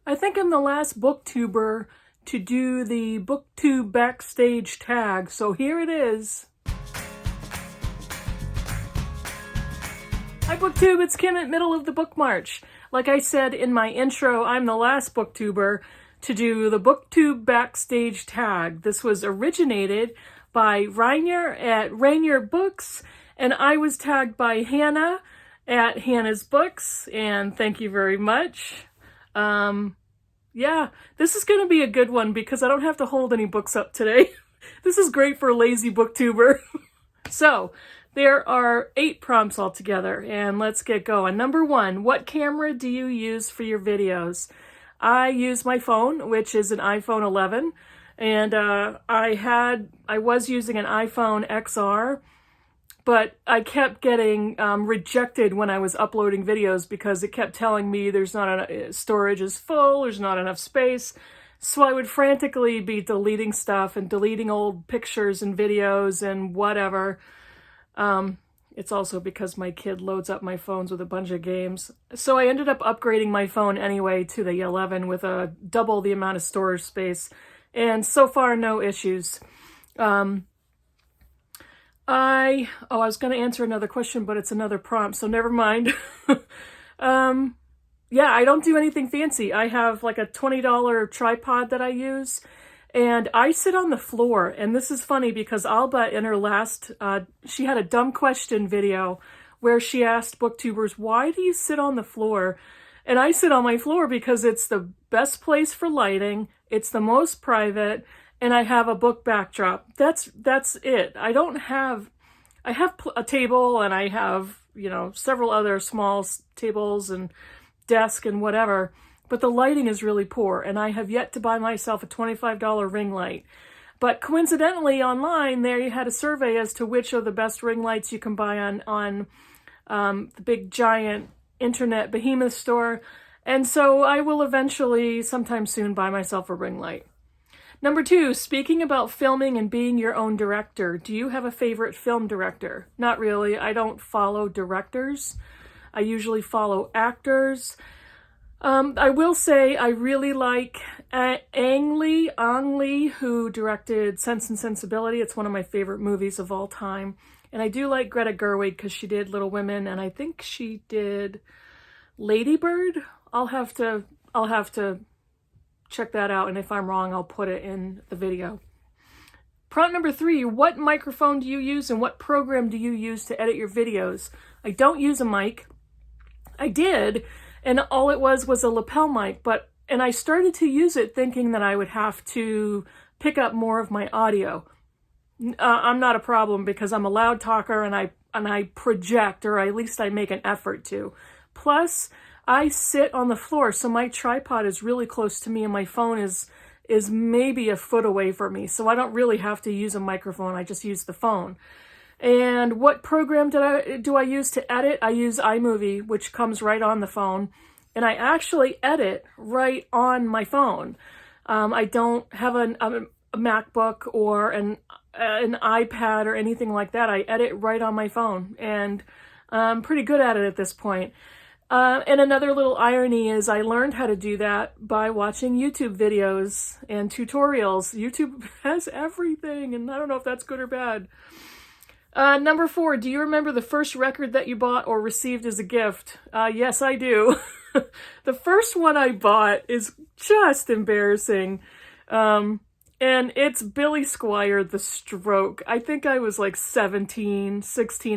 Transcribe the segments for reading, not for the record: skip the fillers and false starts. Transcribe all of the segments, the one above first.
I think I'm the last booktuber to do the Booktube Backstage Tag, so here it is. Hi Booktube, it's Kim at middle of the book march. Like I said in my intro, I'm the last booktuber to do the Booktube Backstage Tag. This was originated by Rainier at Rainierbooks, and I was tagged by Hannah at Hannah's Books, and thank you very much. Yeah, this is going to be a good one because I don't have to hold any books up today. This is great for a lazy booktuber. So, there are 8 prompts altogether, and let's get going. Number 1, what camera do you use for your videos? I use my phone, which is an iPhone 11, and I was using an iPhone XR, but I kept getting rejected when I was uploading videos because it kept telling me there's not enough, storage is full, there's not enough space. So I would frantically be deleting stuff and deleting old pictures and videos and whatever. It's also because my kid loads up my phones with a bunch of games. So I ended up upgrading my phone anyway to the 11 with double the amount of storage space. And so far, no issues. I was going to answer another question, but it's another prompt, so never mind. Yeah, I don't do anything fancy. I have like a $20 tripod that I use, and I sit on the floor. And this is funny because Alba in her last, she had a dumb question video where she asked booktubers, why do you sit on the floor? And I sit on my floor because it's the best place for lighting, it's the most private, and I have a book backdrop. That's it. I have a table, and I have, several other small tables and desk and whatever, but the lighting is really poor, and I have yet to buy myself a $25 ring light. But coincidentally, online, they had a survey as to which are the best ring lights you can buy on the big giant internet behemoth store, and so I will eventually, sometime soon, buy myself a ring light. Number 2, speaking about filming and being your own director, do you have a favorite film director? Not really. I don't follow directors. I usually follow actors. I will say I really like Ang Lee, who directed Sense and Sensibility. It's one of my favorite movies of all time. And I do like Greta Gerwig because she did Little Women, and I think she did Lady Bird. I'll have to check that out, and if I'm wrong, I'll put it in the video. Prompt number 3, what microphone do you use and what program do you use to edit your videos? I don't use a mic. I did, and all it was a lapel mic, and I started to use it thinking that I would have to pick up more of my audio. I'm not a problem because I'm a loud talker, and I project, or at least I make an effort to. Plus, I sit on the floor, so my tripod is really close to me, and my phone is maybe a foot away from me, so I don't really have to use a microphone. I just use the phone. And what program do I use to edit? I use iMovie, which comes right on the phone, and I actually edit right on my phone. I don't have a MacBook or an iPad or anything like that. I edit right on my phone, and I'm pretty good at it at this point. And another little irony is I learned how to do that by watching YouTube videos and tutorials. YouTube has everything, and I don't know if that's good or bad. Number 4, do you remember the first record that you bought or received as a gift? Yes, I do. The first one I bought is just embarrassing. And it's Billy Squier, The Stroke. I think I was like 16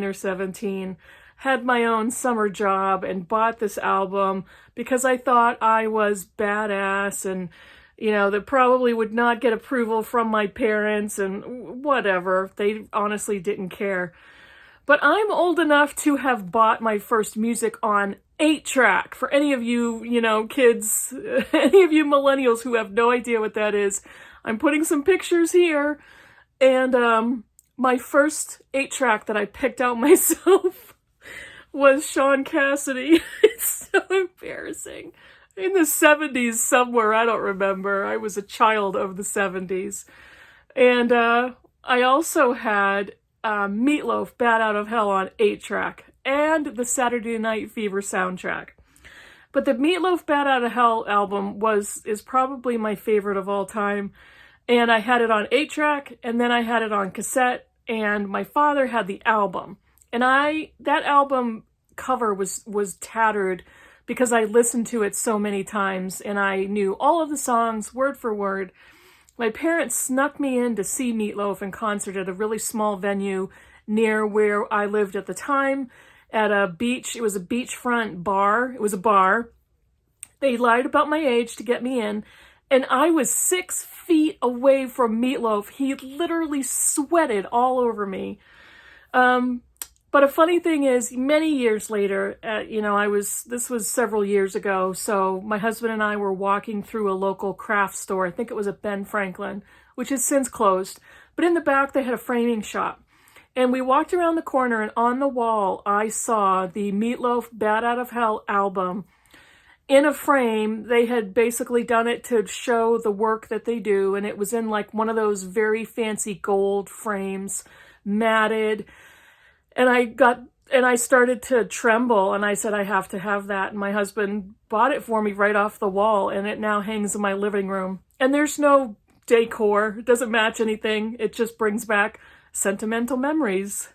or 17. Had my own summer job and bought this album because I thought I was badass and, that probably would not get approval from my parents and whatever. They honestly didn't care. But I'm old enough to have bought my first music on 8-track. For any of you, kids, any of you millennials who have no idea what that is, I'm putting some pictures here. And my first 8-track that I picked out myself was Sean Cassidy. It's so embarrassing. In the 70s somewhere, I don't remember. I was a child of the 70s. And I also had Meatloaf, Bat Out of Hell on 8-track, and the Saturday Night Fever soundtrack. But the Meatloaf Bat Out of Hell album is probably my favorite of all time. And I had it on 8-track, and then I had it on cassette, and my father had the album. And that album cover was tattered because I listened to it so many times, and I knew all of the songs word for word. My parents snuck me in to see Meatloaf in concert at a really small venue near where I lived at the time, at a beach. It was a beachfront bar. It was a bar. They lied about my age to get me in, and I was 6 feet away from Meatloaf. He literally sweated all over me. But a funny thing is, many years later, this was several years ago, so my husband and I were walking through a local craft store. I think it was at Ben Franklin, which has since closed. But in the back, they had a framing shop. And we walked around the corner, and on the wall, I saw the Meatloaf Bat Out of Hell album in a frame. They had basically done it to show the work that they do, and it was in like one of those very fancy gold frames, matted. And I started to tremble, and I said, I have to have that. And my husband bought it for me right off the wall, and it now hangs in my living room. And there's no decor. It doesn't match anything. It just brings back sentimental memories.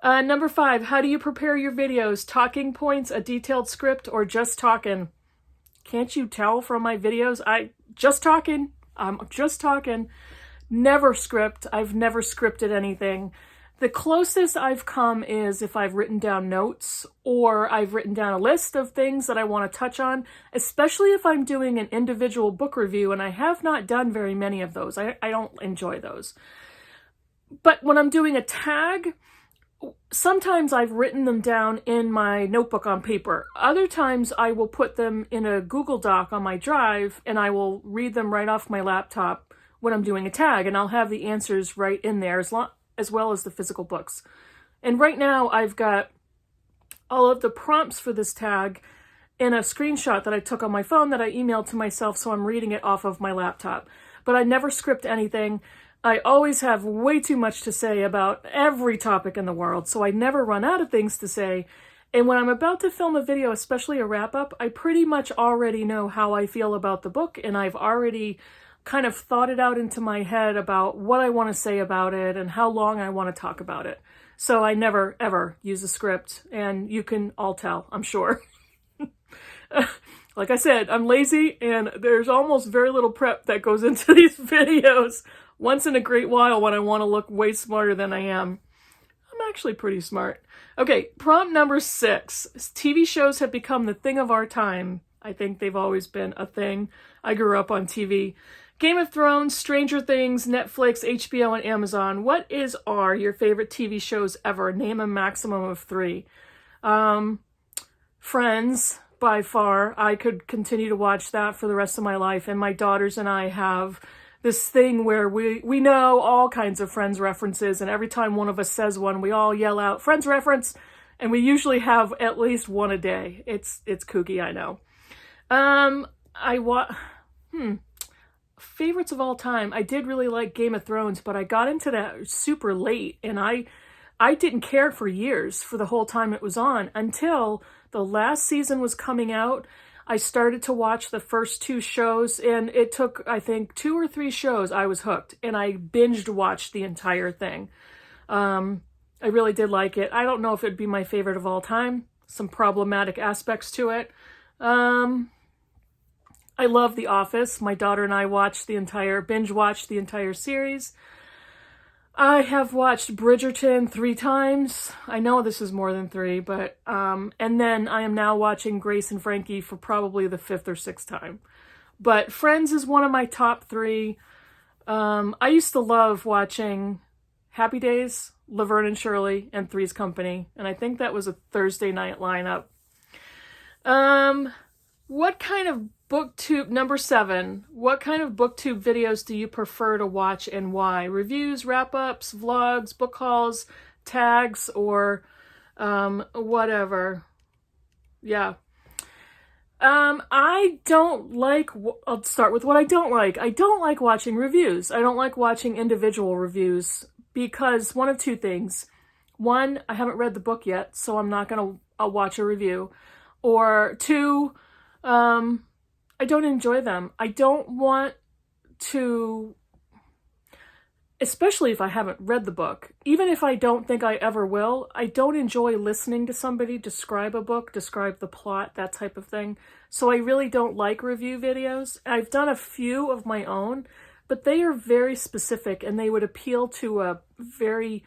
Number 5, how do you prepare your videos? Talking points, a detailed script, or just talking? Can't you tell from my videos? I'm just talking. Never script. I've never scripted anything. The closest I've come is if I've written down notes, or I've written down a list of things that I want to touch on, especially if I'm doing an individual book review, and I have not done very many of those. I don't enjoy those. But when I'm doing a tag, sometimes I've written them down in my notebook on paper. Other times I will put them in a Google Doc on my drive, and I will read them right off my laptop when I'm doing a tag, and I'll have the answers right in there as well as the physical books. And right now I've got all of the prompts for this tag in a screenshot that I took on my phone that I emailed to myself, so I'm reading it off of my laptop. But I never script anything. I always have way too much to say about every topic in the world, so I never run out of things to say. And when I'm about to film a video, especially a wrap-up, I pretty much already know how I feel about the book, and I've already kind of thought it out into my head about what I want to say about it and how long I want to talk about it. So I never, ever use a script, and you can all tell, I'm sure. Like I said, I'm lazy, and there's almost very little prep that goes into these videos. Once in a great while when I want to look way smarter than I am. I'm actually pretty smart. Okay, prompt number 6. TV shows have become the thing of our time. I think they've always been a thing. I grew up on TV. Game of Thrones, Stranger Things, Netflix, HBO, and Amazon. What are your favorite TV shows ever? Name a maximum of 3. Friends, by far. I could continue to watch that for the rest of my life. And my daughters and I have this thing where we know all kinds of Friends references. And every time one of us says one, we all yell out, Friends reference. And we usually have at least one a day. It's kooky, I know. Favorites of all time. I did really like Game of Thrones, but I got into that super late, and I didn't care for years for the whole time it was on until the last season was coming out. I started to watch the first 2 shows, and it took, I think, 2 or 3 shows. I was hooked, and I binged watched the entire thing. I really did like it. I don't know if it'd be my favorite of all time. Some problematic aspects to it. I love The Office. My daughter and I binge watched the entire series. I have watched Bridgerton 3 times. I know this is more than 3, but, and then I am now watching Grace and Frankie for probably the 5th or 6th time. But Friends is one of my top 3. I used to love watching Happy Days, Laverne and Shirley, and Three's Company. And I think that was a Thursday night lineup. What kind of Booktube, number 7, what kind of Booktube videos do you prefer to watch and why? Reviews, wrap-ups, vlogs, book hauls, tags, or whatever. Yeah. I don't like, I'll start with what I don't like. I don't like watching reviews. I don't like watching individual reviews because one of 2 things. 1, I haven't read the book yet, so I'm not going to watch a review. Or two, I don't enjoy them. I don't want to, especially if I haven't read the book, even if I don't think I ever will, I don't enjoy listening to somebody describe a book, describe the plot, that type of thing. So I really don't like review videos. I've done a few of my own, but they are very specific and they would appeal to a very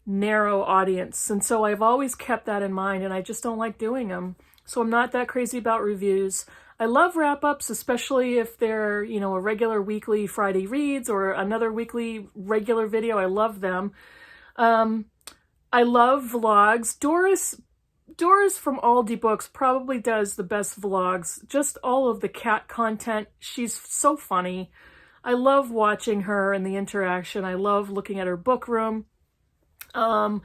narrow audience. And so I've always kept that in mind, and I just don't like doing them. So I'm not that crazy about reviews. I love wrap-ups, especially if they're, you know, a regular weekly Friday reads or another weekly regular video. I love them. I love vlogs. Doris from Aldi Books probably does the best vlogs. Just all of the cat content. She's so funny. I love watching her and the interaction. I love looking at her book room. I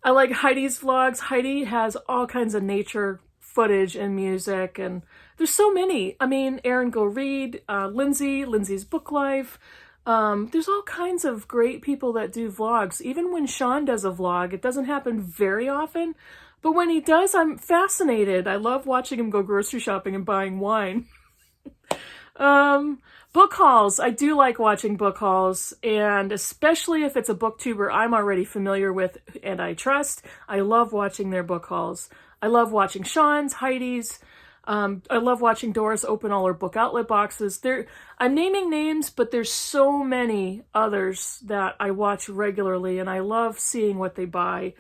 like Heidi's vlogs. Heidi has all kinds of nature footage and music, and there's so many. I mean, Erin Go Read, Lindsay's Book Life. There's all kinds of great people that do vlogs. Even when Sean does a vlog, it doesn't happen very often, but when he does, I'm fascinated. I love watching him go grocery shopping and buying wine. Book hauls. I do like watching book hauls, and especially if it's a booktuber I'm already familiar with and I trust. I love watching their book hauls. I love watching Sean's, Heidi's. I love watching Doris open all her book outlet boxes. I'm naming names, but there's so many others that I watch regularly, and I love seeing what they buy.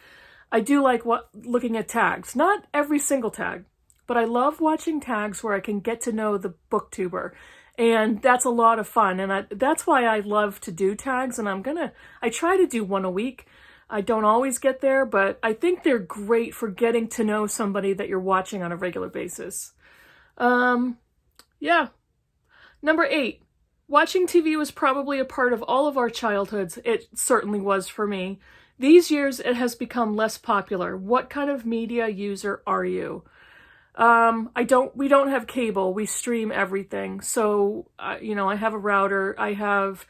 I do like looking at tags. Not every single tag, but I love watching tags where I can get to know the booktuber. And that's a lot of fun. And that's why I love to do tags. And I try to do one a week. I don't always get there, but I think they're great for getting to know somebody that you're watching on a regular basis. Yeah. Number 8, watching TV was probably a part of all of our childhoods. It certainly was for me. These years, it has become less popular. What kind of media user are you? We don't have cable. We stream everything. So, you know, I have a router. I have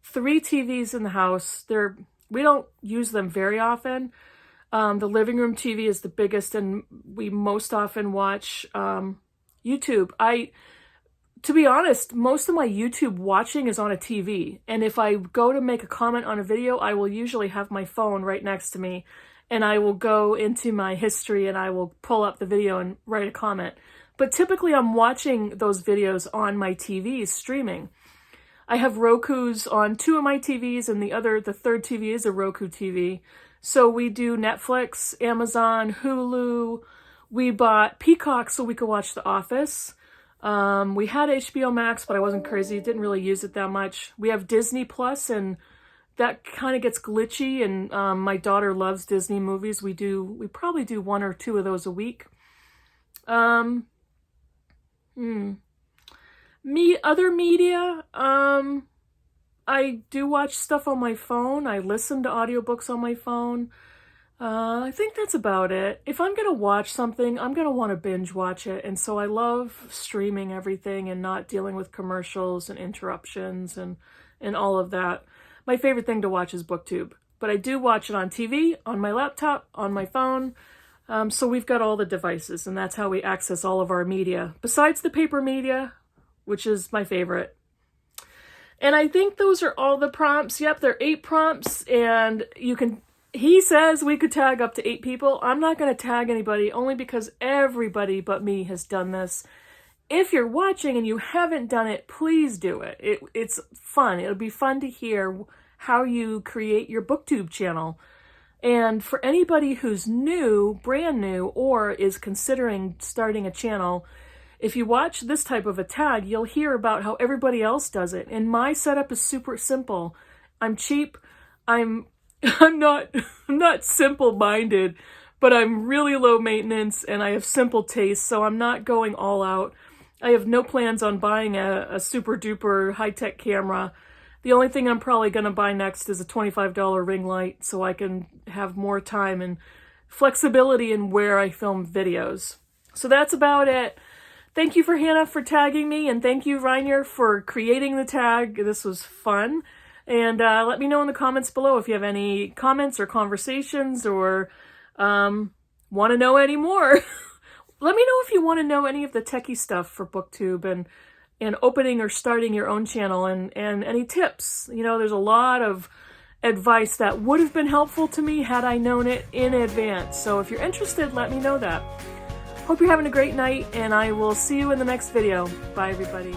3 TVs in the house. We don't use them very often. The living room TV is the biggest, and we most often watch, YouTube. To be honest, most of my YouTube watching is on a TV. And if I go to make a comment on a video, I will usually have my phone right next to me. And I will go into my history and I will pull up the video and write a comment. But typically I'm watching those videos on my TV streaming. I have Rokus on 2 of my TVs, and the third TV is a Roku TV. So we do Netflix, Amazon, Hulu. We bought Peacock so we could watch The Office. We had HBO Max, but I wasn't crazy. Didn't really use it that much. We have Disney Plus, and that kind of gets glitchy, and my daughter loves Disney movies. We probably do 1 or 2 of those a week. Other media, I do watch stuff on my phone. I listen to audiobooks on my phone. I think that's about it. If I'm going to watch something, I'm going to want to binge watch it. And so I love streaming everything and not dealing with commercials and interruptions and all of that. My favorite thing to watch is Booktube, but I do watch it on TV, on my laptop, on my phone. So we've got all the devices, and that's how we access all of our media, besides the paper media, which is my favorite. And I think those are all the prompts. Yep, there are 8 prompts, and he says we could tag up to 8 people. I'm not going to tag anybody, only because everybody but me has done this. If you're watching and you haven't done it, please do it. It's fun. It'll be fun to hear how you create your Booktube channel. And for anybody who's new, brand new, or is considering starting a channel, if you watch this type of a tag, you'll hear about how everybody else does it. And my setup is super simple. I'm cheap. I'm not simple-minded, but I'm really low maintenance and I have simple tastes, so I'm not going all out. I have no plans on buying a super duper high-tech camera. The only thing I'm probably going to buy next is a $25 ring light so I can have more time and flexibility in where I film videos. So that's about it. Thank you for Hannah for tagging me, and thank you Rainier for creating the tag. This was fun. And let me know in the comments below if you have any comments or conversations or want to know any more. let me know if you want to know any of the techie stuff for Booktube and opening or starting your own channel, and any tips. You know, there's a lot of advice that would have been helpful to me had I known it in advance. So if you're interested, let me know that. Hope you're having a great night, and I will see you in the next video. Bye, everybody.